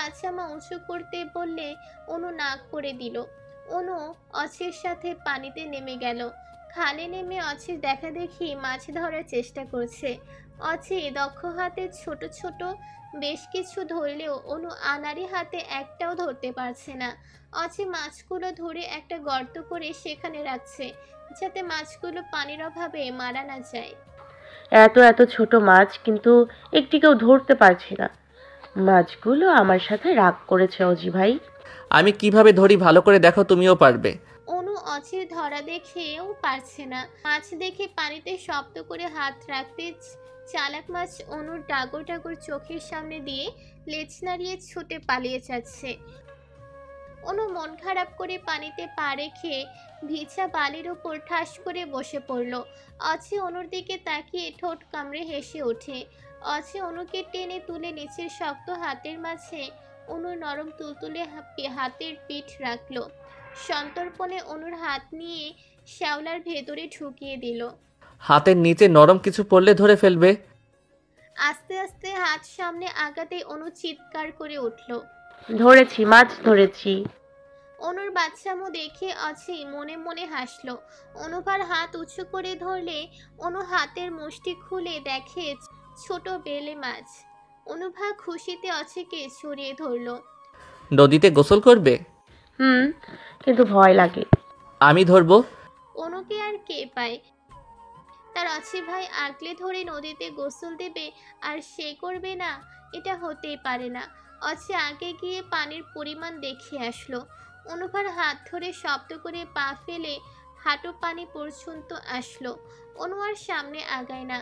পাজামা উঁচু করতে বললে অনু নাক করে দিল। অনু অছির সাথে পানিতে নেমে গেল। খালে নেমে অছির দেখা দেখি মাছ ধরার চেষ্টা করছে। অছি দক্ষ হাতে ছোট ছোট বেশ কিছু ধরলেও অনু আনাড়ি হাতে একটাও ধরতে পারছে না। অছি মাছগুলো ধরে একটা গর্ত করে সেখানে রাখছে, যাতে মাছগুলো পানির অভাবে মারা না যায়। এত এত ছোট মাছ, কিন্তু একটিকেও ধরতে পারছি না। মাছগুলো আমার সাথে রাগ করেছে অজি ভাই। আমি কিভাবে ধরি ভালো করে দেখো, তুমিও পারবে। অনু অচির ধরা দেখেও পারছে না। মাছ দেখে পানিতে শব্দ করে হাত রাখতে চালাক মাছ অনুর ডাগর ডাগর চোখের সামনে দিয়ে লেজ নাড়িয়ে ছুটে পালিয়ে যাচ্ছে। অনু মন খারাপ করে পানিতে পা রেখে ভিজা বালির উপর ঠাস করে বসে পড়ল। অছি অনুর দিকে তাকিয়ে ঠোঁট কামড়ে হেসে ওঠে। অছি অনুকে টেনে তুলে নিচের শক্ত হাতের মাঝে অনুর নরম তুলতুলে হাতের পিঠ রাখলো। সন্তর্পণে অনুর হাত নিয়ে শ্যাওলার ভেতরে ঢুকিয়ে দিল। হাতের নিচে নরম কিছু পড়লে ধরে ফেলবে। আস্তে আস্তে হাত সামনে আগাতেই অনু চিৎকার করে উঠল। ধরেছি, মাছ ধরেছি। অনুর বাচ্চামো দেখে অছি মনে মনে হাসলো। অনুভার হাত উঁচু করে ধরলে অনু হাতের মুষ্টি খুলে দেখে ছোট বেলে মাছ। অনুভা খুশিতে অছিকে ছড়িয়ে ধরলো। নদীতে গোসল করবে? কিন্তু ভয় লাগে। আমি ধরবো। অনুকে আর কে পায়? তার অছি ভাই আগলে ধরে নদীতে গোসল দেবে আর সে করবে না? এটা হতেই পারে না। অছি আগে গিয়ে পানির পরিমাণ দেখে আসলো। অনুভার হাত ধরে শব্দ করে পা ফেলে হাঁটু পানি পর্যন্ত আসলো। অনু আর সামনে আগায় না।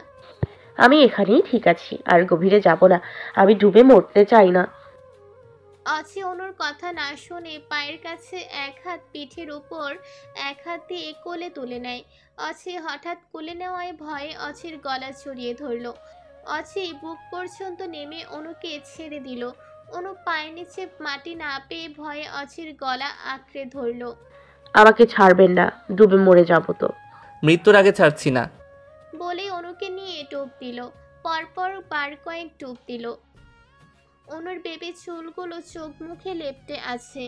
আমি এখানেই ঠিক আছি, আর গভীরে যাব না। আমি ডুবে মরতে চাই না। অছি অনুর কথা না শুনে পায়ের কাছে এক হাত পিঠের উপর এক হাত দিয়ে কোলে তুলে নেয়। অছি হঠাৎ কোলে নেওয়ায় ভয়ে অছির গলা জড়িয়ে ধরল। অছি বুক পর্যন্ত নেমে অনুকে ছেড়ে দিল। অনু পায়ের নিচে মাটি না পেয়ে ভয়ে অছির গলা আঁকড়ে ধরল। আমাকে ছাড়বেন না, ডুবে মরে যাব তো। মৃত্যুর আগে ছাড়ছি না। বলেই অনুকে নিয়ে ডুব দিল। পরপর বার কয়েক ডুব দিল। অনুর বেবি চুলগুলো চোখ মুখে লেপ্টে আছে।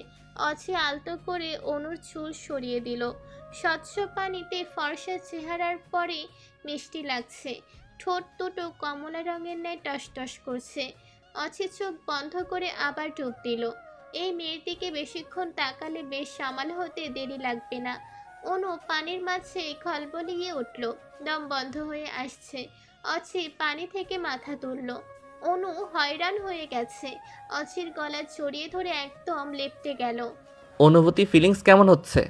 অছি আলতো করে অনুর চুল সরিয়ে দিল। স্বচ্ছ পানিতে ফর্সা চেহারার পরে মিষ্টি লাগছে। ঠোঁট দুটো কমলা রঙের ন্যায় টসটস করছে। অছি চোখ বন্ধ করে আবার ডুব দিল। এই মেয়ের দিকে বেশিক্ষণ তাকালে বেশ সামাল হতে দেরি লাগবে না। অনু পানির মাঝে খলবলিয়ে উঠল। দম বন্ধ হয়ে আসছে। অছি পানি থেকে মাথা তুলল। অনু হয়রান হয়ে গেছে। অছির গলা জড়িয়ে ধরে একদম লেপ্টে গেল। অনুভূতি, ফিলিংস কেমন হচ্ছে?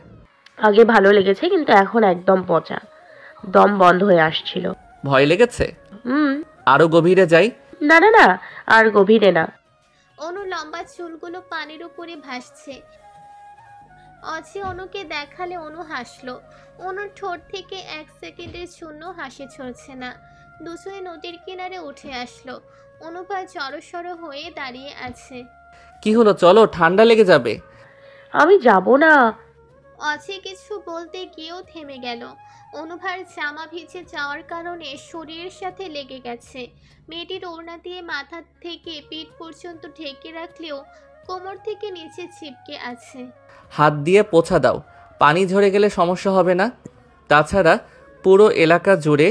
আগে ভালো লেগেছে, কিন্তু এখন একদম পচা। দম বন্ধ হয়ে আসছিল। ভয় লেগেছে? হুম। আরো গভীরে যাই? না না না, আর গভীরে না। অনু লম্বা চুলগুলো পানির উপরে ভাসছে। অছি অনুকে দেখালে অনু হাসলো। অনুর ঠোঁট থেকে এক সেকেন্ডের জন্য হাসি ছড়ছে না। দুজনে নদীর কিনারে উঠে আসলো। অনুভা জড়সড় হয়ে দাঁড়িয়ে আছে। কি হলো, চলো, ঠান্ডা লেগে যাবে। আমি যাব না। অছি কিছু বলতে গিয়েও থেমে গেল। অনুভার জামা ভিজে যাওয়ার কারণে শরীরের সাথে লেগে গেছে। মেয়েটির ওড়না দিয়ে মাথা থেকে পিঠ পর্যন্ত ঢেকে রাখলেও কোমর থেকে নিচে ছিপকে আছে। হাত দিয়ে পোছা দাও, পানি ঝরে গেলে সমস্যা হবে না। তাছাড়া পুরো এলাকা জুড়ে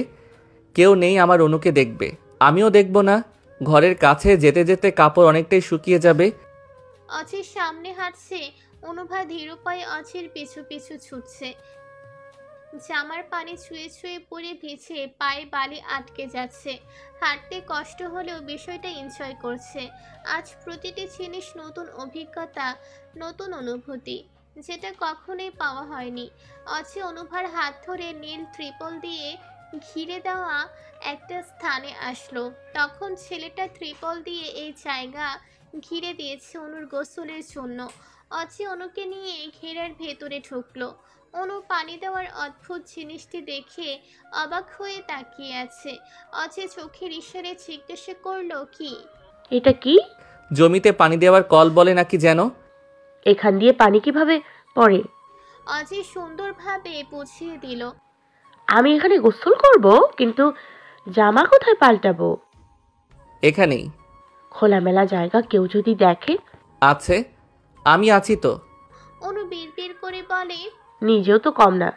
কেউ নেই আমার অনুকে দেখবে, আমিও দেখব না। ঘরের কাছে যেতে যেতে কাপড় অনেকটাই শুকিয়ে যাবে। অছির সামনে হাঁটছে। অনুভা ধীর পায়ে অছির পিছু পিছু ছুটছে। জামার পানি ছুঁয়ে ছুঁয়ে পড়ে ভিজে পায়ে বালি আটকে যাচ্ছে। হাঁটতে কষ্ট হলেও বিষয়টা এনজয় করছে। আজ প্রতিটি জিনিস নতুন অভিজ্ঞতা, নতুন অনুভূতি, যেটা কখনোই পাওয়া হয়নি। অছি অনুভার হাত ধরে নীল ত্রিপল দিয়ে ঘিরে দেওয়া একটা স্থানে আসলো। তখন ছেলেটা ত্রিপল দিয়ে এই জায়গা ঘিরে দিয়েছে অনুর গোসলের জন্য। অছি অনুকে নিয়ে ঘেরার ভেতরে ঢুকলো। অনু পানি দেওয়ার অদ্ভুত জিনিসটি দেখে অবাক হয়ে তাকিয়ে আছে। অছি চোখের ইশারে জিজ্ঞাসা করলো, কি এটা কি? জমিতে পানি দেওয়ার কল বলে নাকি যেন। এখান দিয়ে পানি কিভাবে পড়ে? অজি সুন্দরভাবে বুঝিয়ে দিল। আমি এখানে গোসল করব, কিন্তু জামা কোথায় পাল্টাবো? এখানেই। খোলামেলা জায়গা, কেউ যদি দেখে? আছে, আমি আছি তো। অনু বিড়বিড় করে বলে। নিজেও তো কম না।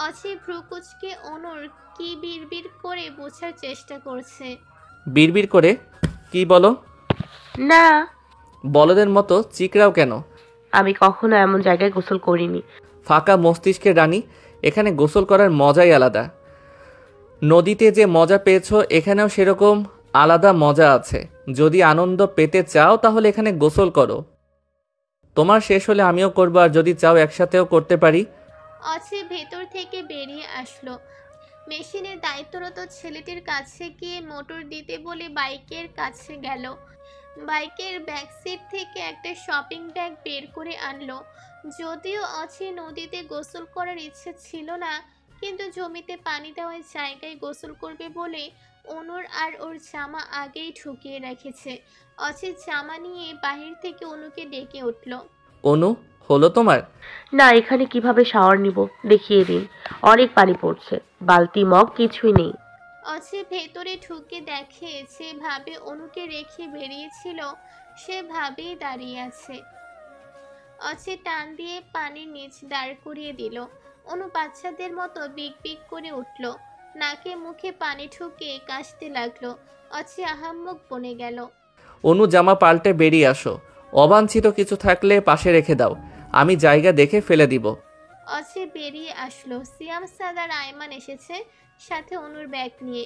অছি ভ্রুকুচকে অনুর কি বিড়বিড় করে বোঝার চেষ্টা করছে। বিড়বিড় করে কি বলো? না, বলদের মতো চিকরাও কেন? আমি কখনো এমন জায়গায় গোসল করিনি। ফাঁকা মস্তিষ্কের রানী, এখানে গোসল করার মজাই আলাদা। নদীতে যে মজা পেয়েছো এখানেও সেরকম আলাদা মজা আছে। যদি আনন্দ পেতে চাও তাহলে এখানে গোসল করো। তোমার শেষ হলে আমিও করবো, আর যদি চাও একসাথেও করতে পারি। অছি ভেতর থেকে বেরিয়ে আসলো। মেশিনের দায়িত্বরত ছেলেটির কাছে গিয়ে মোটর দিতে বলে বাইকের কাছে গেল। বাইকের ব্যাক সিট থেকে একটা শপিং ব্যাগ বের করে আনলো। যদিও অছি নদীতে গোসল করার ইচ্ছে ছিল না, কিন্তু জমিতে পানি দেওয়ার জায়গায় গোসল করবে বলে অনুর আর ওর জামা আগেই ঢুকিয়ে রেখেছে। অছি জামা নিয়ে বাহির থেকে অনুকে ডেকে উঠল। অনু, হলো তোমার? না, এখানে কিভাবে শাওয়ার নিব দেখিয়ে দিন। অনেক পানি পড়ছে, বালতি মগ কিছুই নেই। অছি ভেতরে ঢুকে দেখে যেভাবে অনুকে রেখে বেরিয়েছিল সেভাবেই দাঁড়িয়ে আছে। অছি টান দিয়ে পানির নিচ দাঁড় করিয়ে দিল। অনু বাচ্চাদের মতো বিগ বিগ করে উঠল, নাকে মুখে পানি ঢুকে কাশতে লাগলো। অছি আহাম্মক বনে গেল। অনু, জামা পাল্টে বেরিয়ে আসো। অবাঞ্ছিত কিছু থাকলে পাশে রেখে দাও, আমি জায়গা দেখে ফেলে দিব। অছি বেরিয়ে আসলো। সিয়াম সাদার আয়মান এসেছে সাথে অনুর ব্যাগ নিয়ে।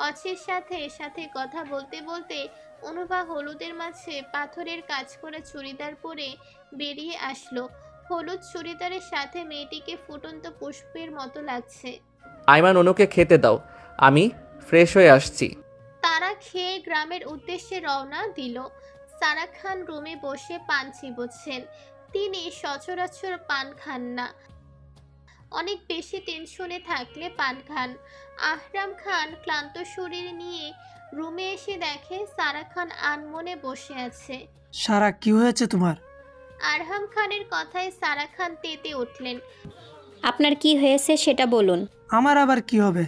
অছির সাথে সাথে কথা বলতে বলতে অনুভা হলুদের মাঝে পাথরের কাজ করা চুড়িদার পরে বেরিয়ে আসলো। হলুদ চুড়িদারের সাথে মেয়েটিকে ফুটন্ত পুষ্পের মতো লাগছে। আইমান, অনুকে খেতে দাও, আমি ফ্রেশ হয়ে আসছি। তারা খেয়ে গ্রামের উদ্দেশ্যে রওনা দিল। সারা খান রুমে বসে পান চিবোচ্ছেন। তিনি সচরাচর পান খান না, অনেক বেশি টেনশনে থাকলে পান খান। আহরাম খান ক্লান্ত শরীর নিয়ে রুমে এসে দেখে সারা খান আনমনে বসে আছে। সারা, কি হয়েছে তোমার? আরহাম খানের কথায় সারা খান তেতে উঠলেন। আপনার কি হয়েছে সেটা বলুন। আমার আবার কি হবে?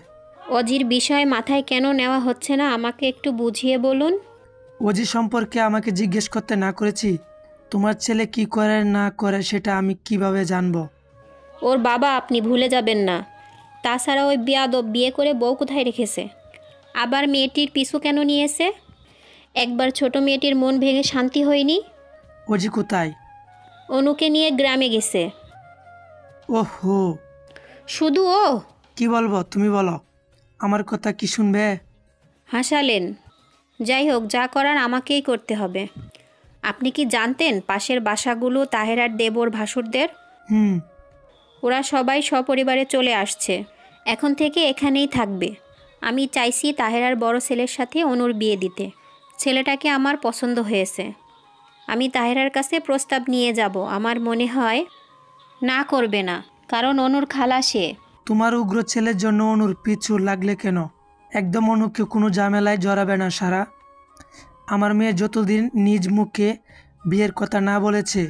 অজির বিষয় মাথায় কেন নেওয়া হচ্ছে না আমাকে একটু বুঝিয়ে বলুন। অজি সম্পর্কে আমাকে জিজ্ঞেস করতে না করেছি? তোমার ছেলে কি করে না করে সেটা আমি কিভাবে জানবো? ওর বাবা আপনি ভুলে যাবেন না। তাছাড়া ওই বেয়াদব বিয়ে করে বউ কোথায় রেখেছে? আবার মেয়েটির পিছু কেন নিয়েছে? একবার ছোট মেয়েটির মন ভেঙে শান্তি হয়নি? অজি কোথায়? অনুকে নিয়ে গ্রামে গেছে। ওহো, শুধু ও? কি বলবো তুমি বলো, আমার কথা কি শুনবে? হাসালেন। যাই হোক, যা করার আমাকেই করতে হবে। আপনি কি জানতেন পাশের বাসাগুলো তাহেরার দেবর ভাসুরদের? হুম। ওরা সবাই সপরিবারে চলে আসছে, এখন থেকে এখানেই থাকবে। আমি চাইছি তাহেরার বড় ছেলের সাথে অনুর বিয়ে দিতে। ছেলেটাকে আমার পছন্দ হয়েছে। আমি তাহেরার কাছে প্রস্তাব নিয়ে যাব। আমার মনে হয় না করবে না, কারণ অনুর খালা সে। তোমার উগ্র ছেলের জন্য অনুর পিছু লাগলে কেন? একদম অনুকে কোনো ঝামেলায় জড়াবে না সারা। আমার মেয়ে যতদিন নিজ মুখে বিয়ের কথা না বলেছে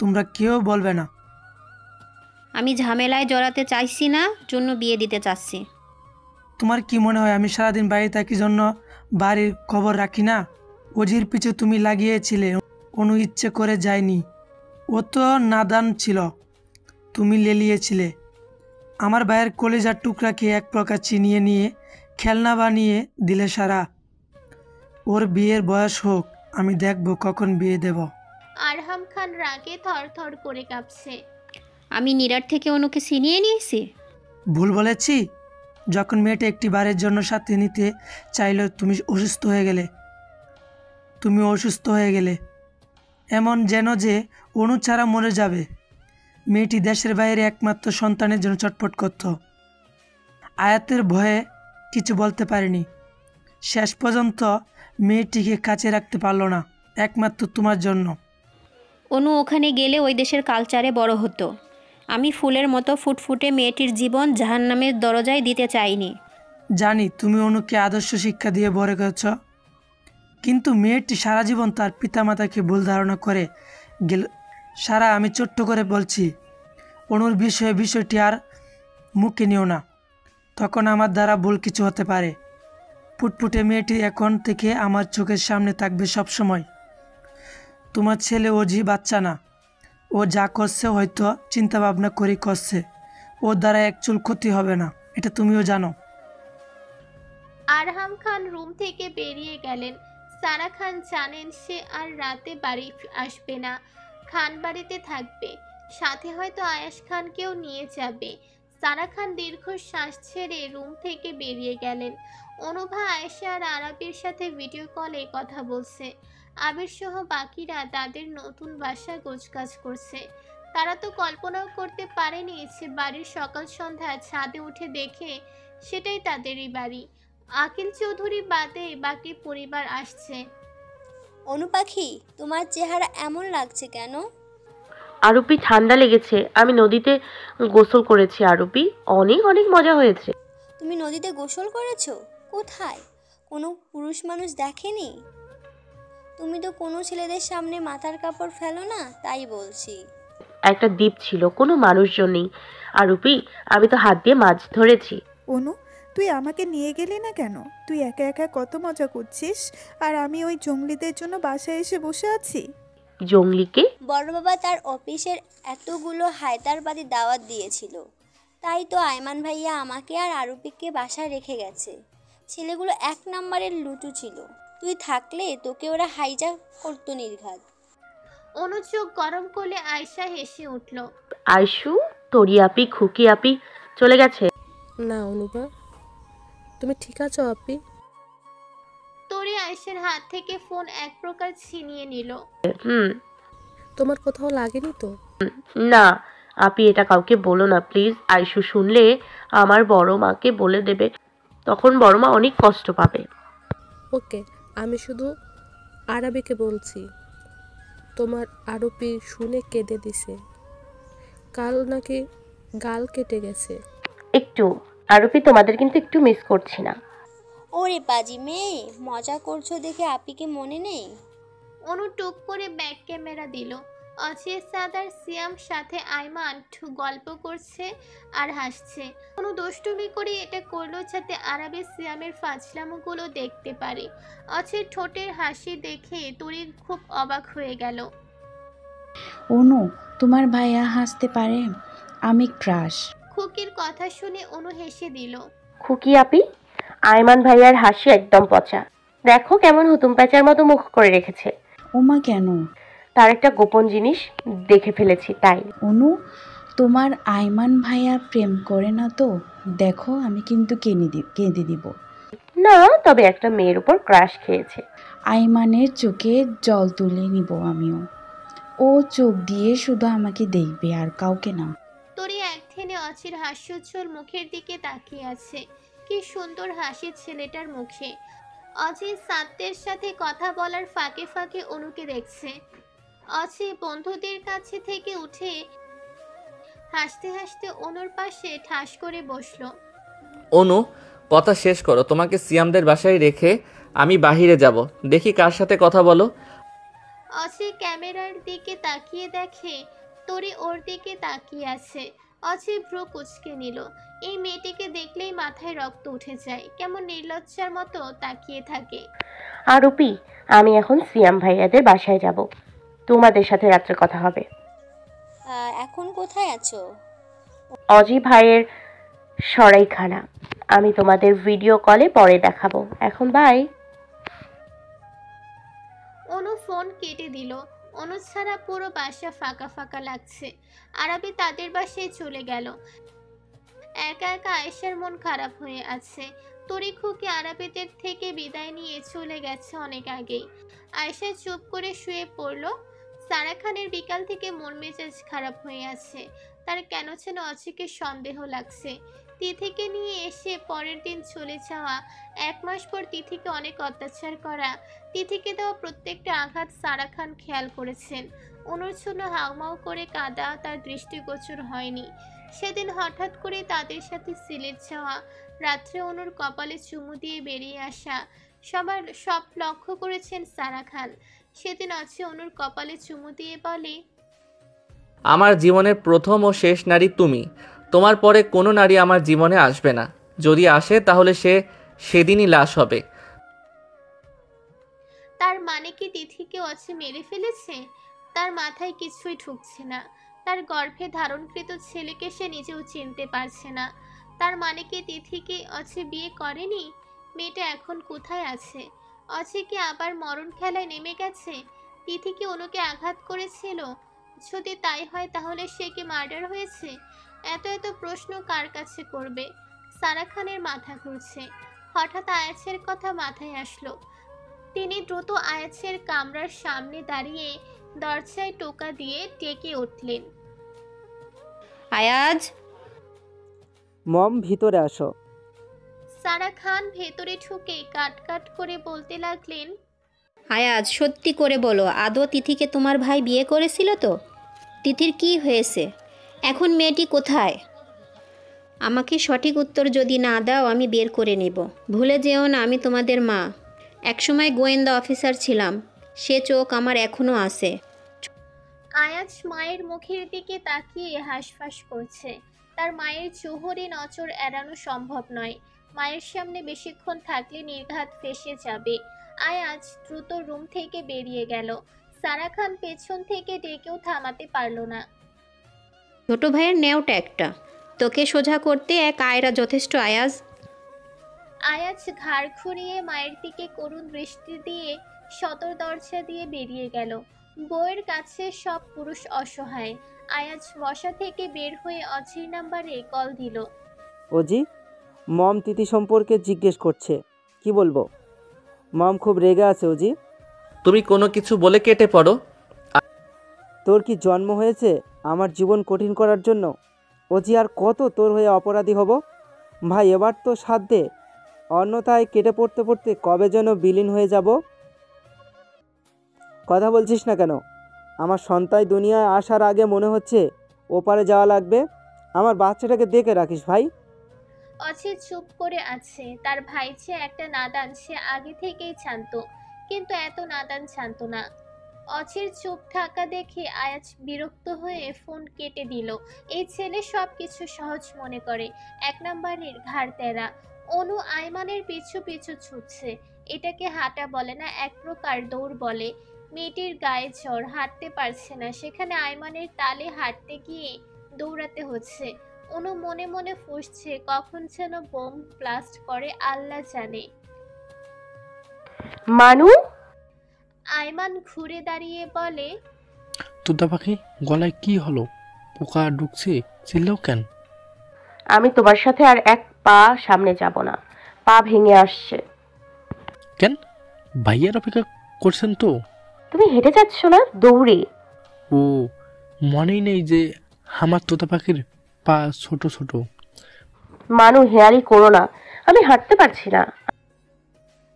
তোমরা কেউ বলবে না। আমি ঝামেলায় জড়াতে চাইছি না, জন্য বিয়ে দিতে চাচ্ছি। তোমার কি মনে হয় আমি সারাদিন বাইরে থাকি জন্য বাড়ির খবর রাখি না? অজির পিছু তুমি লাগিয়েছিলে, অনু ইচ্ছে করে যায়নি। ও তো নাদান ছিল, তুমি লেলিয়েছিলে। আমার ভাইয়ের কলিজার টুকরাকে এক প্রকার চিনিয়ে নিয়ে খেলনা বানিয়ে দিলে সারা। ওর বিয়ের বয়স হোক, আমি দেখব কখন বিয়ে দেব। আরহাম খান রাগে থরথর করে কাঁপছে। আমি নিরার থেকে অনুকে ছিনিয়ে নিয়েছি? ভুল বলেছি? যখন মেয়েটা একটি বারের জন্য সাথে নিতে চাইলে তুমি অসুস্থ হয়ে গেলে। এমন যেন যে অনু ছাড়া মরে যাবে। মেয়েটি দেশের বাইরে একমাত্র সন্তানের জন্য চটপট করত। আয়াতের ভয়ে কিছু বলতে পারেনি। শেষ পর্যন্ত মেয়েটিকে কাছে রাখতে পারল না, একমাত্র তোমার জন্য। অনু ওখানে গেলে ওই দেশের কালচারে বড় হতো। আমি ফুলের মতো ফুটফুটে মেয়েটির জীবন জাহান্নামের দরজায় দিতে চাইনি। জানি তুমি অনুকে আদর্শ শিক্ষা দিয়ে বড় করেছ, কিন্তু মেয়েটি সারা জীবন তার পিতামাতাকে ভুল ধারণা করে গেল। সারা, আমি ছোট্ট করে বলছি, অনুর বিষয়টি আর মুখে নিও না। তখন আমার দ্বারা ভুল কিছু হতে পারে। ফুটফুটে মেয়েটি এখন থেকে আমার চোখের সামনে থাকবে সব সময়। তোমার ছেলে অজি বাচ্চা না। ও যা করছে হয়তো চিন্তা ভাবনা করে করছে। ওর দ্বারা এক চুল ক্ষতি হবে না, এটা তুমিও জানো। আরহাম খান রুম থেকে বেরিয়ে গেলেন। সারা খান জানেন সে আর রাতে বাড়ি আসবে না, খান বাড়িতে থাকবে, সাথে হয়তো আয়াস খানকেও নিয়ে যাবে। সারা খান দীর্ঘশ্বাস ছেড়ে রুম থেকে বেরিয়ে গেলেন। অনুভা, আয়েশা আর আরাবির সাথে ভিডিও কলে কথা বলছে। আবির সহ বাকিরা তাদের নতুন বাসা গোছগাছ করছে। তারা তো কল্পনাও করতে পারেনি যে বাড়ির সকাল সন্ধ্যা ছাদে উঠে দেখে সেটাই তাদেরই বাড়ি। আকিল চৌধুরী বাদে বাকি পরিবার আসছে। অনু পাখি, তোমার চেহারা এমন লাগছে কেন? আরুপি, ঠান্ডা লেগেছে। আমি নদীতে গোসল করেছি আরুপি, অনেক অনেক মজা হয়েছে। তুমি নদীতে গোসল করেছো? কোথায়? কোনো পুরুষ মানুষ দেখেনি? তুমি তো কোনো ছেলেদের সামনে মাথার কাপড় ফেলো না, তাই বলছি। একটা দ্বীপ ছিল, কোনো মানুষজন নেই আরুপি, আমি তো হাত দিয়ে মাছ ধরেছি। অনু, তুই আমাকে নিয়ে গেলি না কেন? তুই একা একা কত মজা করছিস, আর আমি ওই জঙ্গলিদের জন্য বাসায় এসে বসে আছি। জঙ্গলিকে? বড় বাবা তার অফিসের এতগুলো হায়দারবাদি দাওয়াত দিয়েছিল, তাই তো আয়মান ভাইয়া আমাকে আর আরুপিকে বাসায় রেখে গেছে। ছেলেগুলো এক নম্বরের লুটু ছিল, তুই থাকলে তোকে ওরা হাইজাক করতো নির্ঘাত। অনুচোখ গরম করলে আয়শা হেসে উঠল। আইসু, তরি আপি, খুকি আপি চলে গেছে? না অনুভা, তুমি ঠিক আছো আপি? তরি আয়েশার হাত থেকে ফোন এক প্রকার ছিনিয়ে নিল। হুম। তোমার কোথাও লাগেনি তো? না আপি, এটা কাউকে বলো না প্লিজ। আইসু শুনলে আমার বড় মাকে বলে দেবে, তখন বড় মা অনেক কষ্ট পাবে। ওকে, আমি শুধু আরাবিকে বলছি। তোমার আরবি শুনে কেঁদে দিছে, কাল নাকি গাল কেটে গেছে। একটু আরুপি, তোমাদের কিন্তু একটু মিস করছি না। ওরে পাজি মেয়ে, মজা করছো দেখে আপিকে মনে নেই? অনু টুক করে ব্যাক ক্যামেরা দিল। অচির সাদার সিয়াম সাথে আইমান গল্প করছে আর হাসছে। অনু দুষ্টুমি করে এটা করলো যাতে আরবে সিয়ামের ফাজলামোগুলো দেখতে পারে। অচির ঠোঁটের হাসি দেখে তুরি খুব অবাক হয়ে গেল। অনু, তোমার ভাইয়া হাসতে পারে, আমি ক্রাশ। খুকির কথা শুনে অনু হেসে দিল। খুকি আপি, আয়মান ভাইয়ার হাসি একদম পচা। দেখো কেমন হুতুম প্যাঁচার মতো মুখ করে রেখেছে। ওমা কেন? তার একটা গোপন জিনিস দেখে ফেলেছি তাই। অনু, তোমার আয়মান ভাইয়া প্রেম করে না তো? দেখো আমি কিন্তু কেঁদে দিব। না, তবে একটা মেয়ের উপর ক্রাশ খেয়েছে। আয়মানের চোখে জল তুলে নিব আমিও। ও চোখ দিয়ে শুধু আমাকে দেখবে আর কাউকে না। তোরে একথেনে অচির হাস্যোজ্জ্বল মুখের দিকে তাকিয়ে আছে। কি সুন্দর হাসি ছেলেটার মুখে। অচির সাত্তের সাথে কথা বলার ফাঁকে ফাঁকে অনুকে দেখছে। অচি বন্ধুদের কাছে থেকে উঠে হাসতে হাসতে অনুর পাশে ঠাস করে বসলো। অনু, কথা শেষ করো। তোমাকে সিয়ামদের বাসায় রেখে আমি বাহিরে যাব, দেখি কার সাথে কথা বলো। অচি ক্যামেরার দিকে তাকিয়ে দেখে তোরে ওর দিকে তাকিয়ে আছে। অচি ভ্রু কুচকে নিল। এই মেয়েটিকে দেখলেই মাথায় রক্ত উঠে যায়, কেমন নির্লজ্জার মতো তাকিয়ে থাকে। আরুপি, আমি এখন সিয়াম ভাইয়াদের বাসায় যাব, তোমাদের সাথে রাত্রে কথা হবে। এখন কোথায় আছো? অজি ভাইয়ের সরাইখানা। আমি তোমাদের ভিডিও কলে পরে দেখাবো, এখন বাই। অনু ফোন কেটে দিল। অনু ছাড়া পুরো বাসা ফাঁকা ফাঁকা লাগছে। আরাবি তাদের বাসায় চলে গেল। একা একা আয়েশার মন খারাপ হয়ে আছে। তরি খুকি আরাবিদের থেকে বিদায় নিয়ে চলে গেছে অনেক আগেই। আয়েশা চুপ করে শুয়ে পড়ল। সারা খানের বিকাল থেকে মন মেজাজ খারাপ হয়ে আছে। তার কেন যেন অচিকে সন্দেহ লাগছে। তিথিকে নিয়ে এসে পরের দিন চলে যাওয়া, 1 মাস পর তিথিকে অনেক অত্যাচার করা, তিথিকে দেওয়া প্রত্যেকটা আঘাত সারা খান খেয়াল করেছেন। অনুর জন্য হাউমাউ করে কাঁদা তার দৃষ্টিগোচর হয়নি। সেদিন হঠাৎ করে তাদের সাথে সিলেট যাওয়া, রাত্রে অনুর কপালে চুমু দিয়ে বেরিয়ে আসা, সব লক্ষ্য করেছেন সারা খান। সেদিন অচি অনুর কপালে চুমু দিয়ে বলে, আমার জীবনের প্রথম ও শেষ নারী তুমি। তোমার পরে কোনো নারী আমার জীবনে আসবে না। যদি আসে তাহলে সে সেদিনই লাশ হবে। তার মানে কি তিথিকে অছি মেরে ফেলেছে? তার মাথায় কিছুই ঢুকছে না। তার গর্ভে ধারণকৃত ছেলেকে সে নিজেও চিনতে পারছে না। তার মানে কি তিথিকে অছি বিয়ে করেনি? মেয়েটা এখন কোথায় আছে? অছি কি আবার মরণ খেলায় নেমে গেছে? তিথি কি অনুকে আঘাত করেছিল? যদি তাই হয় তাহলে সে কি মার্ডার হয়েছে? এত এত প্রশ্ন কার কাছে করবে? সারা খানের মাথা ঘুরছে। হঠাৎ আয়াছের কথা মাথায় আসলো। তিনি দ্রুত আয়াছের কামরার সামনে দাঁড়িয়ে দরজায় টোকা দিয়ে ডেকে উঠলেন। আয়াজ, মম ভিতরে আসো। সারা খান ভেতরে ঢুকে কাট কাট করে বলতে লাগলেন, আয়াজ সত্যি করে বলো, আদৌ তিথিকে তোমার ভাই বিয়ে করেছিল তো? তিথির কি হয়েছে? এখন মেয়েটি কোথায়? আমাকে সঠিক উত্তর যদি না দাও আমি বের করে নেব। ভুলে যেও না আমি তোমাদের মা। একসময় গোয়েন্দা অফিসার ছিলাম, সে চোখ আমার এখনও আছে। আয়াজ মায়ের মুখের দিকে তাকিয়ে হাঁসফাঁস করছে। তার মায়ের চোহরে নজর এড়ানো সম্ভব নয়। মায়ের সামনে বেশিক্ষণ থাকলে নির্ঘাত ফেঁসে যাবে। আয়াজ দ্রুত রুম থেকে বেরিয়ে গেল। সারা খান পেছন থেকে ডেকেও থামাতে পারল না। ছোট ভাইয়ের নেওটা একটা, তোকে সোজা করতে এক আয়রা যথেষ্ট। আয়াজ, আয়াজ ঘাড় ঘুরিয়ে মায়ের দিকে করুণ দৃষ্টি দিয়ে সদর দরজা দিয়ে বেরিয়ে গেল। বউয়ের কাছে সব পুরুষ অসহায়। আয়াজ বসা থেকে বের হয়ে অচির নাম্বারে কল দিল। ওজি, মম তিথি সম্পর্কে জিজ্ঞেস করছে, কি বলবো? মম খুব রেগে আছে ওজি। তুমি কোনো কিছু বলে কেটে পড়ো। তোর কি জন্ম হয়েছে আমার জীবন কঠিন করার জন্য? ওজি, আর কত তোর হয়ে অপরাধী হব? ভাই এবার তো সাথ দে, অন্যথায় কেটে পড়তে পড়তে কবে যেন বিলীন হয়ে যাব। কথা বলছিস না কেন? আমার সন্তান দুনিয়ায় আসার আগে মনে হচ্ছে ওপারে যাওয়া লাগবে। আমার বাচ্চাটাকে দেখে রাখিস ভাই। অচি চুপ করে আছে। তার ভাই যে একটা নাদান সে আগে থেকেই জানতো, কিন্তু এত নাদান জানতো না। অচির চুপ থাকা দেখে আয়াজ বিরক্ত হয়ে ফোন কেটে দিল। এই ছেলে সব কিছু সহজ মনে করে। এক নম্বরের ঘাড় তেরা। অনু আইমানের পিছু পিছু ছুটছে। এটাকে হাঁটা বলে না, এক প্রকার দৌড় বলে। মেয়েটির গায়ে জ্বর, হাঁটতে পারছে না, সেখানে আইমানের তালে হাঁটতে গিয়ে দৌড়াতে হচ্ছে। অনু মনে মনে ফুঁসছে, কখন যেন বোম ব্লাস্ট করে আল্লাহ জানে। মানু, আইমান ঘুরে দাঁড়িয়ে বলে, তোতা পাখি, গলায় কি হলো? পোকা ঢুকছে? চিল্লাও কেন? আমি তোমার সাথে আর এক পা সামনে যাব না, পা ভেঙে আসছে। কেন? ভাইয়ার অপেক্ষা করছেন তো? তুমি হেঁটে যাচ্ছ না, দৌড়ে? ও, মনেই নেই যে আমার তোতা পাখির পা ছোট ছোট। মানু, হেয়ারি করো না, আমি হাঁটতে পারছি না।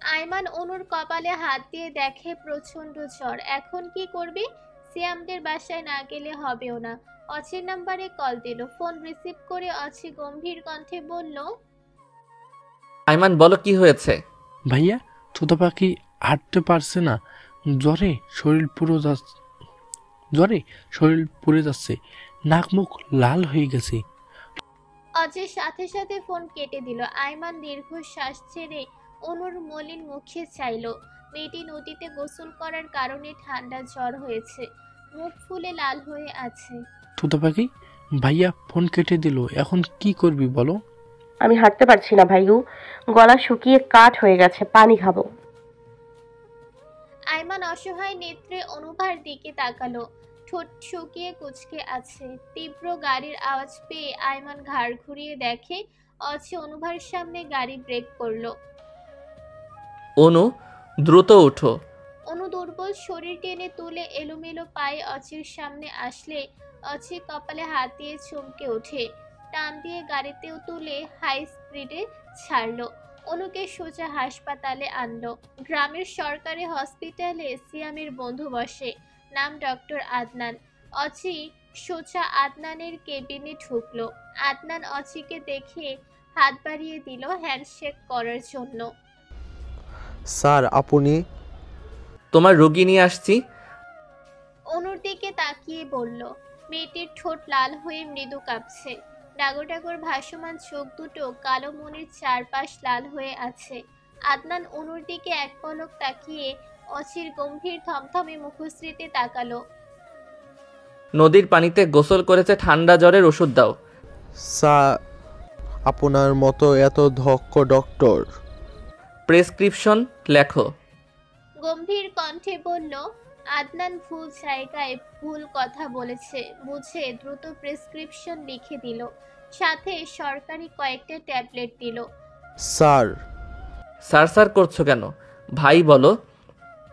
আইমান অনুর কপালে হাত দিয়ে দেখে প্রচন্ড জ্বর। এখন কি করবে? সিয়ামদের বাসায় না গেলে হবেও না। অচির নাম্বারে কল দিল। ফোন রিসিভ করে অচি গম্ভীর কণ্ঠে বলল, আইমান বলো কি হয়েছে? ভাইয়া, তোতা পাখি হাঁটতে পারছে না, জ্বরে শরীর পুড়ে যাচ্ছে, নাক মুখ লাল হয়ে গেছে। অচির সাথে সাথে ফোন কেটে দিল। আইমান দীর্ঘশ্বাস ছেড়ে অনুর মলিন মুখে চাইল। মেয়েটি নদীতে গোসল করার কারণে ঠান্ডা জ্বর হয়েছে, মুখ ফুলে লাল হয়ে আছে। তোতা পাখি, ভাইয়া ফোন কেটে দিল, এখন কি করবি বলো? আমি হাঁটতে পারছি না ভাইউ, গলা শুকিয়ে কাঠ হয়ে গেছে, পানি খাবো। আইমান অসহায় নেত্রে অনুভার দিকে তাকালো। ঠোঁট শুকিয়ে কুঁচকে আছে। তীব্র গাড়ির আওয়াজ পেয়ে আইমান ঘাড় ঘুরিয়ে দেখে অচি অনুভার সামনে গাড়ি ব্রেক করলো। অনু, দ্রুত উঠো। অনু দুর্বল শরীর টেনে তুলে এলোমেলো পায়ে অচির সামনে আসলে অচি কপালে হাত দিয়ে চমকে ওঠে। টান দিয়ে গাড়িতেও তুলে হাই স্পিডে ছাড়লো। অনুকে সোজা হাসপাতালে আনলো। গ্রামের সরকারি হসপিটালে সিয়ামের বন্ধু বসে, নাম ডক্টর আদনান। অচি সোজা আদনানের কেবিনে ঢুকলো। আদনান অচিকে দেখে হাত বাড়িয়ে দিল হ্যান্ডশেক করার জন্য। স্যার, আপনি? তোমার রোগী নিয়ে আসছি। অনুর দিকে তাকিয়ে বলল। মেয়েটির ঠোঁট লাল হয়ে মৃদু কাঁপছে। ডাগর ডাগর ভাসমান চোখ দুটো কালো মনির চারপাশ লাল হয়ে আছে। আদনান অনুর দিকে এক পলক তাকিয়ে অচির গম্ভীর থমথমে মুখশ্রীতে তাকালো। নদীর পানিতে গোসল করেছে, ঠান্ডা জ্বরের ওষুধ দাও। স্যার, আপনার মতো এত দক্ষ ডক্টর। প্রেসক্রিপশন লেখো। গম্ভীর কণ্ঠে বলল। আদনান ভুল জায়গায় ভুল কথা বলেছে বুঝে দ্রুত প্রেসক্রিপশন লিখে দিল, সাথে সরকারি কয়েকটা ট্যাবলেট দিল। স্যার। স্যার স্যার করছো কেন? ভাই বলো।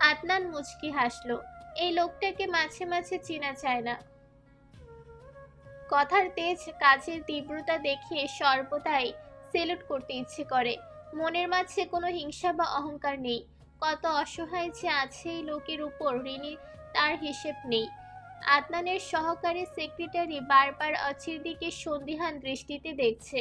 আদনান মুচকি হাসলো। এই লোকটাকে মাঝে মাঝে চেনা যায় না। কথার তেজ, কাজের তীব্রতা দেখে সর্বদাই সেলুট করতে ইচ্ছে করে। মনের মাঝে কোনো হিংসা বা অহংকার নেই। কত অসহায় যে আছে এই লোকের উপর ঋণী তার হিসেব নেই। আদনানের সহকারী সেক্রেটারি বারবার অচির দিকে সন্দিহান দৃষ্টিতে দেখছে।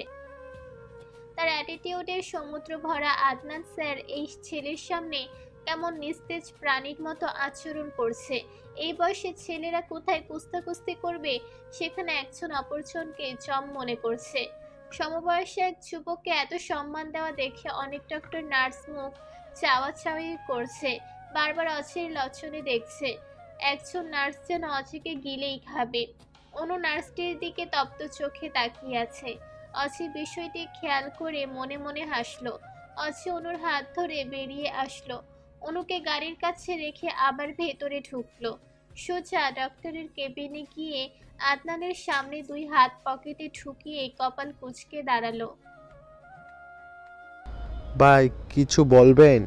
তার অ্যাটিটিউডের সমুদ্র ভরা আদনান স্যার এই ছেলের সামনে কেমন নিস্তেজ প্রাণীর মতো আচরণ করছে। এই বয়সে ছেলেরা কোথায় কুস্তাকুস্তি করবে, সেখানে একজন অপরজনকে জম মনে করছে। সমবয়সী এক যুবককে এত সম্মান দেওয়া দেখে অনেক ডক্টর নার্স মুখ চাওয়াচাওয়ি করছে, বারবার অচির লক্ষণে দেখছে। একজন নার্স যেন অচিকে গিলেই খাবে। অনু নার্সটির দিকে তপ্ত চোখে তাকিয়ে আছে। অচি বিষয়টি খেয়াল করে মনে মনে হাসলো। অচি অনুর হাত ধরে বেরিয়ে আসলো। অনুকে গাড়ির কাছে রেখে আবার ভেতরে ঢুকলো। সোজা ডক্টরের কেবিনে গিয়ে আদনানের সামনে দুই হাত পকেটে ঢুকিয়ে কপাল কুঁচকে দাঁড়ালো। ভাই, কিছু বলবেন?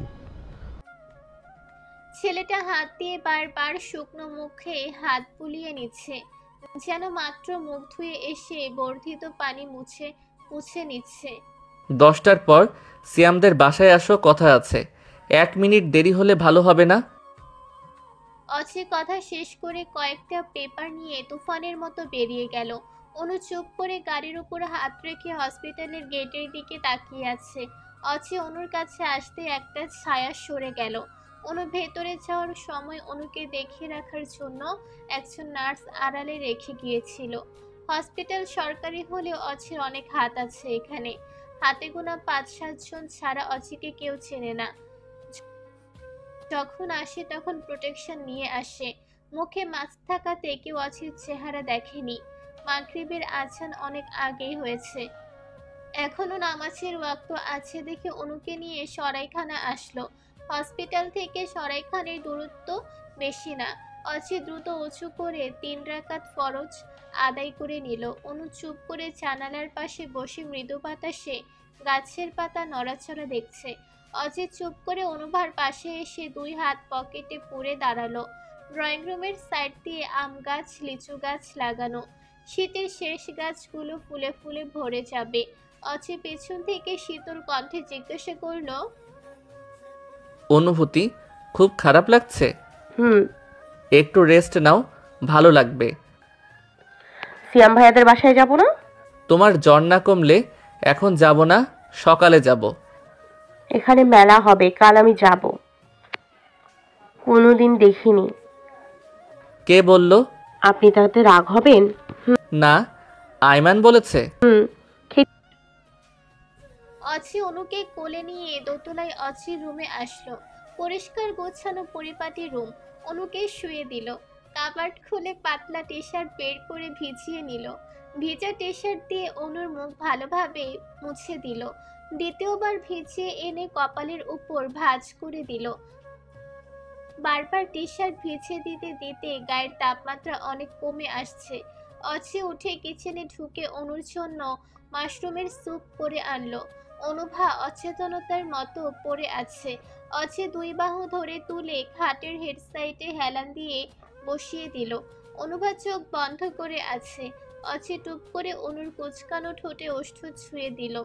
ছেলেটা হাত দিয়ে বারবার শুকনো মুখে হাত বুলিয়ে নিচ্ছে, যেন মাত্র মুখ ধুয়ে এসে বর্ধিত পানি মুছে নিচ্ছে। 10টার পর সিয়ামদের বাসায় আসো, কথা আছে। 1 মিনিট দেরি হলে ভালো হবে না? অচি কথা শেষ করে কয়েকটা পেপার নিয়ে তুফানের মতো বেরিয়ে গেল। অনু চুপ করে গাড়ির উপর হাত রেখে হসপিটালের গেটের দিকে তাকিয়ে আছে। অচি অনুর কাছে আসতে একটা ছায়া সরে গেল। অনু ভেতরে যাওয়ার সময় অনুকে দেখে রাখার জন্য একজন নার্স আড়ালে রেখে গিয়েছিল। হসপিটাল সরকারি হলেও অচির অনেক হাত আছে এখানে। হাতে গোনা 5-7 জন ছাড়া অচিকে কেউ চেনে না। যখন আসে তখন প্রোটেকশন নিয়ে আসে। মুখে মাস্ক থাকাতে কেউ অচির চেহারা দেখেনি। মাগরিবের আজান অনেক আগেই হয়েছে, এখনো নামাজের ওয়াক্ত আছে দেখে অনুকে নিয়ে সরাইখানা আসলো। হসপিটাল থেকে সরাইখানের দূরত্ব বেশি না। অচি দ্রুত উঁচু করে 3 রাকাত ফরজ আদায় করে নিল। অনু চুপ করে জানালার পাশে বসে মৃদু বাতাসে গাছের পাতা নড়াচড়া দেখছে। অজিত চুপ করে অনুভার পাশে এসে 2 হাত পকেটে পুরে দাঁড়ালো। ড্রয়িং রুমের সাইড দিয়ে আম গাছ, লিচু গাছ লাগানো। শীতের শেষ গাছগুলো ফুলে ফুলে ভরে যাবে। অচি পেছন থেকে শীতল কণ্ঠে জিজ্ঞাসা করলো, অনুভূতি খুব খারাপ লাগছে? হুম। একটু রেস্ট নাও, ভালো লাগবে। সিয়াম ভাইয়াদের বাসায় যাব না? তোমার জ্বর না কমলে এখন যাব না, সকালে যাব। এখানে মেলা হবে, কাল আমি যাব। কোনোদিন দেখিনি। কে বলল? আপনি তাতে রাগ হবেন? না, আইমান বলেছে। অচি অনুকে কোলে নিয়ে দোতলায় অচির রুমে আসলো। পরিষ্কার গোছানো পরিপাটি রুম। অনুকে শুয়ে দিল। কাবার্ড খুলে পাতলা টি শার্ট বের করে ভিজিয়ে নিল। ভিজা টি শার্ট দিয়ে অনুর মুখ ভালোভাবে মুছে দিল। দ্বিতীয়বার ভিজিয়ে এনে কপালের উপর ভাঁজ করে দিল। বারবার টি শার্ট ভিজিয়ে দিতে দিতে গায়ের তাপমাত্রা অনেক কমে আসছে। অচি উঠে কিচেনে ঢুকে অনুর জন্য মাশরুমের স্যুপ করে আনলো। অনুভা অচেতনতার মতো পড়ে আছে। অচি 2 বাহু ধরে তুলে খাটের হেড সাইডে হেলান দিয়ে বসিয়ে দিল। অনুভা চোখ বন্ধ করে আছে। অচি টুপ করে অনুর কুচকানো ঠোঁটে ওষ্ঠ ছুঁয়ে দিল।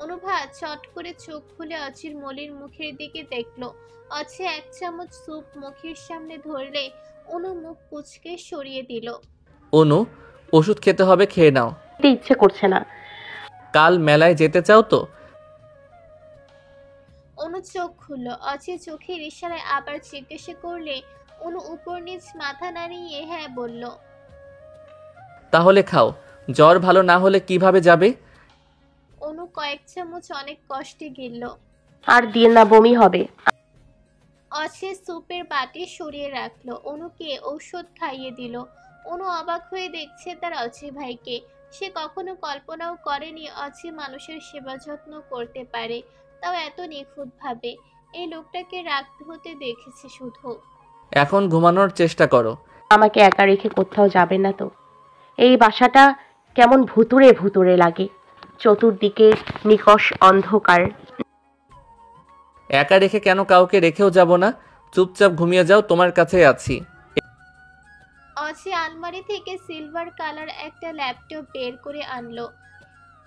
অনুভা চট করে চোখ খুলে অচির মলির মুখের দিকে দেখলো। অচি 1 চামচ স্যুপ মুখের সামনে ধরলে অনু মুখ কুচকে সরিয়ে দিল। অনু, ওষুধ খেতে হবে, খেয়ে নাও। ইচ্ছে করছে না। কাল মেলায় যেতে চাও তো? অনু চোখ খুলল। অচি চোখের ইশারায় আবার জিজ্ঞাসা করলে অনু উপর নিচ মাথা নাড়িয়ে হ্যাঁ বলল। তাহলে খাও। জ্বর ভালো না হলে কিভাবে যাবে? অনু কয়েক চামচ অনেক কষ্টে গিলল। আর দিয়ে না, বমি হবে। অছে স্যুপের বাটি সরিয়ে রাখলো, অনুকে ঔষধ খাইয়ে দিল। অনু অবাক হয়ে দেখছে তার অছি ভাইকে। সে কখনো কল্পনাও করেনি অছি মানুষের সেবা যত্ন করতে পারে, তাও এত নিখুঁতভাবে। এই লোকটাকে রাখতে হতে দেখেছে শুধু। এখন ঘুমানোর চেষ্টা করো। আমাকে একা রেখে কোথাও যাবে না তো? এই বাসাটা কেমন ভুতুড়ে ভুতুড়ে লাগে, চতুর্দিকে নিকষ অন্ধকার। একা রেখে কেন কাউকে রেখেও যাব না, চুপচাপ ঘুমিয়ে যাও, তোমার কাছেই আছি। অছি আলমারি থেকে সিলভার কালার একটা ল্যাপটপ বের করে আনলো।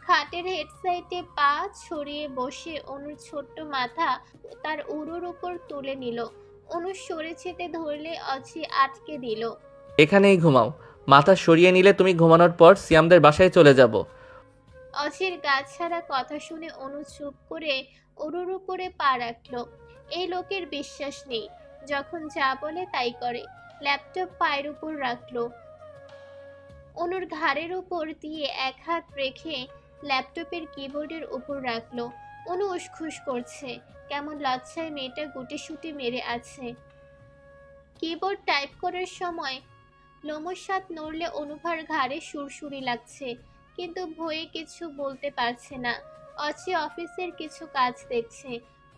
খাটের হেড সাইডে পা ছড়িয়ে বসে অনুর ছোট্ট মাথা তার উড়োর উপর তুলে নিল। অনু সরে ছেটে ধরলে অছি আটকে দিল। এখানেই ঘুমাও, মাথা সরিয়ে নিলে তুমি ঘুমানোর পর সিয়ামদের বাসায় চলে যাব। অছির গাছ ছাড়া কথা শুনে অনু চুপ করে উড়োর উপরে পা রাখলো। এই লোকের বিশ্বাস নেই, যখন যা বলে তাই করে। ল্যাপটপ পায়ের উপর রাখলো। অনুর ঘাড়ের উপর দিয়ে এক হাত রেখে ল্যাপটপের কিবোর্ডের উপর রাখলো। অনু উসখুস করছে, কেমন লজ্জায় মেয়েটা গুটিসুটি মেরে আছে। কিবোর্ড টাইপ করার সময় লোমস্বাদ নড়লে অনুভার ঘাড়ে সুরসুরি লাগছে, কিন্তু ভয়ে কিছু বলতে পারছে না। অছি অফিসের কিছু কাজ দেখছে।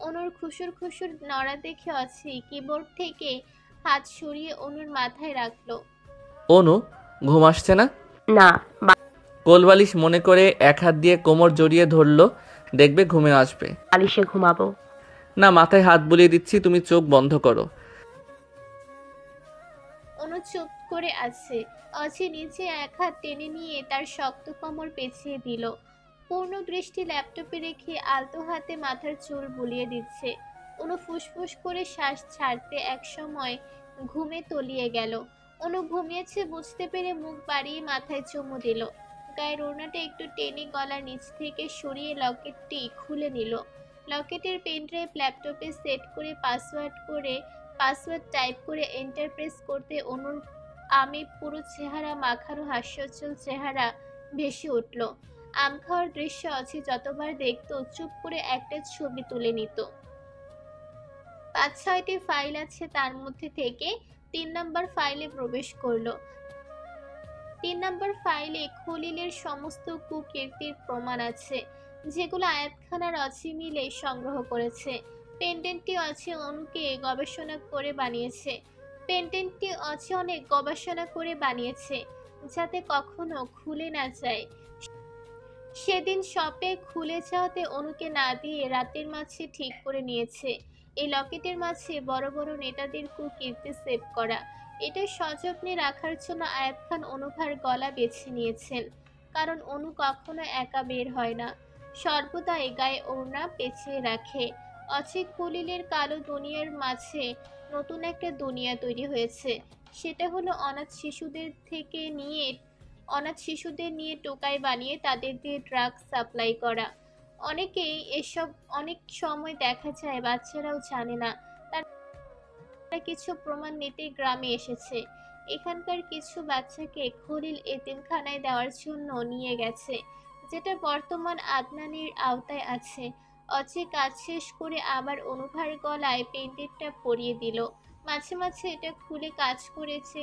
অনুর খুশুর খুশুর নড়া দেখে অছি কিবোর্ড থেকে হাত সরিয়ে অনুর মাথায় রাখলো। অনু, ঘুম আসছে না? না। কোলবালিশ মনে করে এক হাত দিয়ে কোমর জড়িয়ে ধরলো, দেখবে ঘুমে আসবে। বালিশে ঘুমাবো না, মাথায় হাত বুলিয়ে দিচ্ছি, তুমি চোখ বন্ধ করো। অনু চুপ করে আছে। অছি নিচে এক হাত টেনে নিয়ে তার শক্ত কোমর পেঁচিয়ে দিল। পূর্ণ দৃষ্টি ল্যাপটপে রেখে আলতো হাতে মাথার চুল বুলিয়ে দিচ্ছে। অনু ফুসফুস করে শ্বাস ছাড়তে এক সময় ঘুমে তলিয়ে গেল। অনু ঘুমিয়েছে বুঝতে পেরে মুখ বাড়িয়ে মাথায় চুমু দিল। গায়ের ওড়নাটা একটু টেনে গলার নিচ থেকে সরিয়ে লকেটটি খুলে নিল। লকেটের পেনড্রাইভ ল্যাপটপে সেট করে পাসওয়ার্ড টাইপ করে এন্টার প্রেস করতে অনুর পুরো চেহারা মাখানো হাস্যোজ্জ্বল চেহারা ভেসে উঠল। আম খাওয়ার দৃশ্য অছি যতবার দেখতো চুপ করে একটা ছবি তুলে নিত। ৫-৬টি ফাইল আছে, তার মধ্যে থেকে ৩ নম্বর ফাইলে প্রবেশ করলো। ৩ নম্বর ফাইলে খলিলের সমস্ত কুকীর্তির প্রমাণ আছে, যেগুলো আয়াত খানার অছি মিলে সংগ্রহ করেছে। পেন্ডেন্টটি অছি অনুকে গবেষণা করে বানিয়েছে, যাতে কখনো খুলে না যায়। সেদিন শপে খুলে যাওয়াতে অনুকে না দিয়ে রাতের মাঝে ঠিক করে নিয়েছে এই লকেটের মাঝে বড় বড় নেতাদের কুকীর্তি সেভ করা। এটা সযত্নে রাখার জন্য আয়াত খান অনুভার গলা বেছে নিয়েছেন, কারণ অনু কখনো একা বের হয় না, সর্বদাই গায়ে ওড়না পেঁচিয়ে রাখে। অছি খলিলের কালো দুনিয়ার মাঝে নতুন একটা দুনিয়া তৈরি হয়েছে। সেটা হলো অনাথ শিশুদের নিয়ে টোকাই বানিয়ে তাদের দিয়ে ড্রাগ সাপ্লাই করা। অনেক সময় দেখা যায় বাচ্চারাও জানে না তারা কিছু প্রমাণ নিতে গ্রামে এসেছে। এখানকার কিছু বাচ্চাকে খলিল এতিমখানায় দেওয়ার জন্য নিয়ে গেছে, যেটা বর্তমান আদনানের আওতায় আছে। অচে কাজ শেষ করে আবার অনুভার গলায় পেন্ডেন্টটা পরিয়ে দিল। মাঝে মাঝে এটা খুলে কাজ করেছে,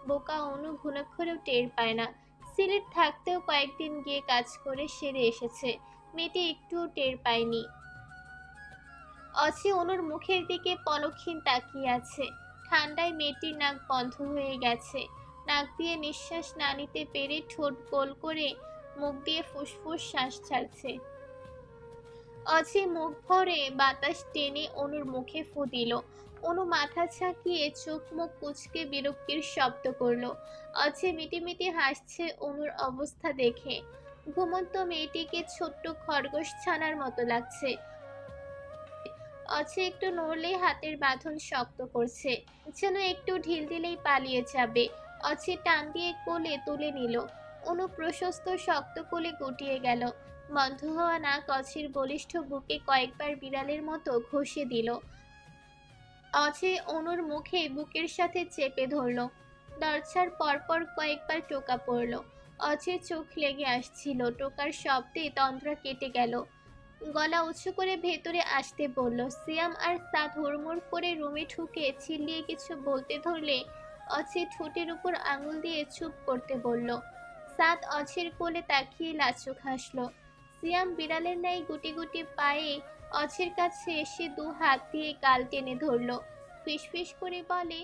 বোকা অনু ঘুণাক্ষরেও টের পায় না। সিলেট থাকতেও কয়েকদিন গিয়ে কাজ করে সেরে এসেছে, মেয়েটি একটুও টের পায়নি। অচে অনুর মুখের দিকে পলকহীন তাকিয়ে আছে। ঠান্ডায় মেয়েটির নাক বন্ধ হয়ে গেছে। নাক দিয়ে নিঃশ্বাস না নিতে পেরে ঠোঁট গোল করে মুখ দিয়ে ফুসফুস শ্বাস ছাড়ছে। অচে মুখ ভরে বাতাস টেনে অনুর মুখে ফু দিল। অনু মাথা ঝাঁকিয়ে চোখ মুখ কুঁচকে বিরক্তির শব্দ করলো। অচে মিটিমিটি হাসছে অনুর অবস্থা দেখে। ঘুমন্ত মেয়েটিকে ছোট্ট খরগোশ ছানার মতো লাগছে। অচে একটু নড়লেই হাতের বাঁধন শক্ত করছে, যেন একটু ঢিল দিলেই পালিয়ে যাবে। অচে টান দিয়ে কোলে তুলে নিল। অনু প্রশস্ত শক্ত কোলে গুটিয়ে গেল। বন্ধ হওয়া নাক অচির বলিষ্ঠ বুকে কয়েকবার বিড়ালের মতো ঘষে দিল। অচে অনুর মুখে বুকের সাথে চেপে ধরল। দরজার পরপর কয়েকবার টোকা পড়ল। অচের চোখ লেগে আসছিল। টোকার শব্দে তন্দ্রা কেটে গেল। গলা উঁচু করে ভেতরে আসতে বলল। সিয়াম আর সাদ হুড়মুড় করে রুমে ঢুকে চিল্লিয়ে কিছু বলতে ধরলে অছি ঠোঁটের উপর আঙুল দিয়ে চুপ করতে বলল। সাদ অছির কোলে তাকিয়ে লাচুক হাসল। সিয়াম বিড়ালের ন্যায় গুটি গুটি পায়ে অছির কাছে এসে দু হাত দিয়ে গাল টেনে ধরল। ফিসফিস করে বলে,